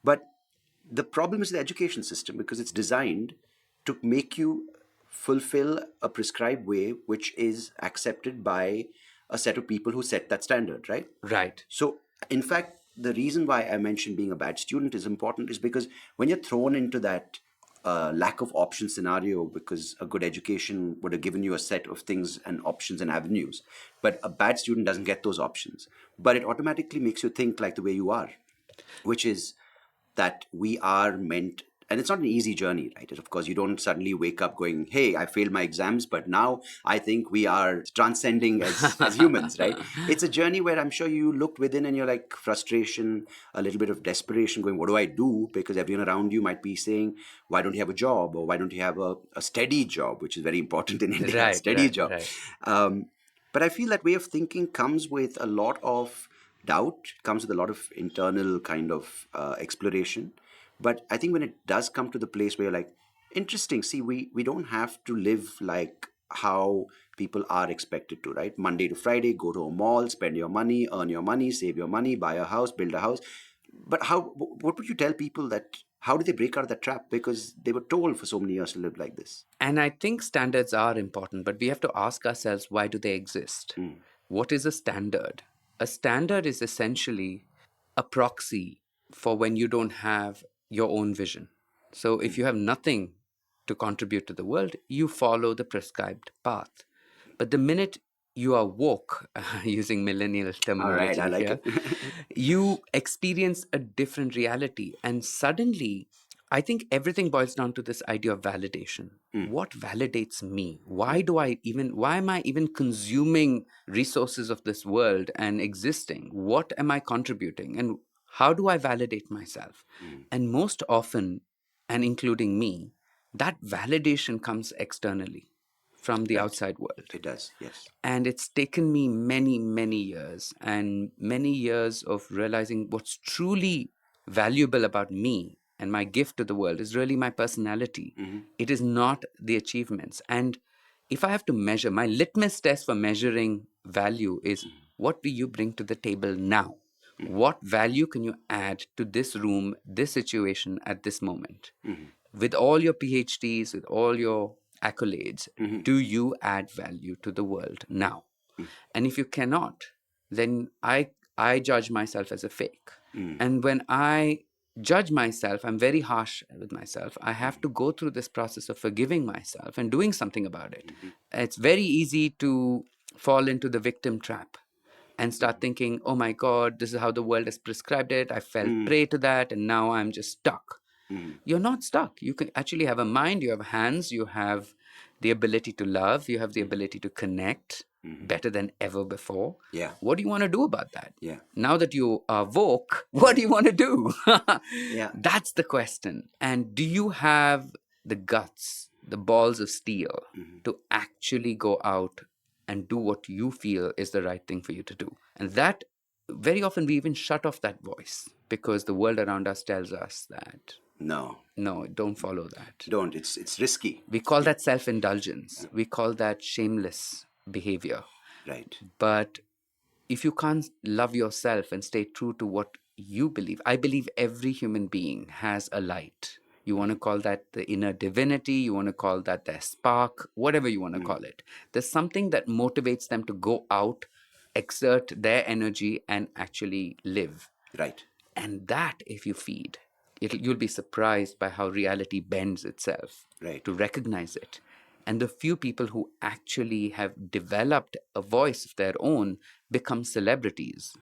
But the problem is the education system because it's designed to make you fulfill a prescribed way which is accepted by a set of people who set that standard, right? Right. So, in fact, the reason why I mentioned being a bad student is important is because when you're thrown into that lack of option scenario, because a good education would have given you a set of things and options and avenues, but a bad student doesn't get those options. But it automatically makes you think like the way you are, which is that we are meant, and it's not an easy journey, right? Of course, you don't suddenly wake up going, hey, I failed my exams, but now I think we are transcending as humans, right? It's a journey where I'm sure you looked within and you're like frustration, a little bit of desperation, going, what do I do? Because everyone around you might be saying, why don't you have a job? Or why don't you have a steady job, which is very important in India, a Right, steady right, job. right. Um, but I feel that way of thinking comes with a lot of doubt, comes with a lot of internal kind of exploration. But I think when it does come to the place where you're like, interesting, see, we don't have to live like how people are expected to, right? Monday to Friday, go to a mall, spend your money, earn your money, save your money, buy a house, build a house. But what would you tell people that, how do they break out of that trap? Because they were told for so many years to live like this. And I think standards are important, but we have to ask ourselves, why do they exist? What is a standard? A standard is essentially a proxy for when you don't have your own vision. So if you have nothing to contribute to the world, you follow the prescribed path. But the minute you are woke, using millennial All right, I terminology like here, it. you experience a different reality. And suddenly, I think everything boils down to this idea of validation. What validates me? Yeah. Why am I even consuming resources of this world and existing? What am I contributing? And how do I validate myself? And most often, and including me, that validation comes externally from the Right. outside world. It does, yes. And it's taken me many, many years and many years of realizing what's truly valuable about me and my gift to the world is really my personality. It is not the achievements. And if I have to measure, my litmus test for measuring value is what do you bring to the table now? What value can you add to this room, this situation at this moment? With all your PhDs, with all your accolades, do you add value to the world now? And if you cannot, then I judge myself as a fake. And when I judge myself, I'm very harsh with myself. I have to go through this process of forgiving myself and doing something about it. It's very easy to fall into the victim trap and start thinking, oh my God, this is how the world has prescribed it. I fell prey to that, and now I'm just stuck. You're not stuck. You can actually have a mind, you have hands, you have the ability to love, you have the ability to connect better than ever before. Yeah. What do you want to do about that? Yeah. Now that you are woke, what do you want to do? Yeah. That's the question. And do you have the guts, the balls of steel to actually go out and do what you feel is the right thing for you to do? And that very often we even shut off that voice because the world around us tells us that No, no, don't follow that. don't. It's risky. We call that self-indulgence. We call that shameless behavior. Right. But if you can't love yourself and stay true to what you believe, I believe every human being has a light. You want to call that the inner divinity, you want to call that their spark, whatever you want to call it. There's something that motivates them to go out, exert their energy, and actually live. Right. And that, if you feed, you'll be surprised by how reality bends itself Right. to recognize it. And the few people who actually have developed a voice of their own become celebrities.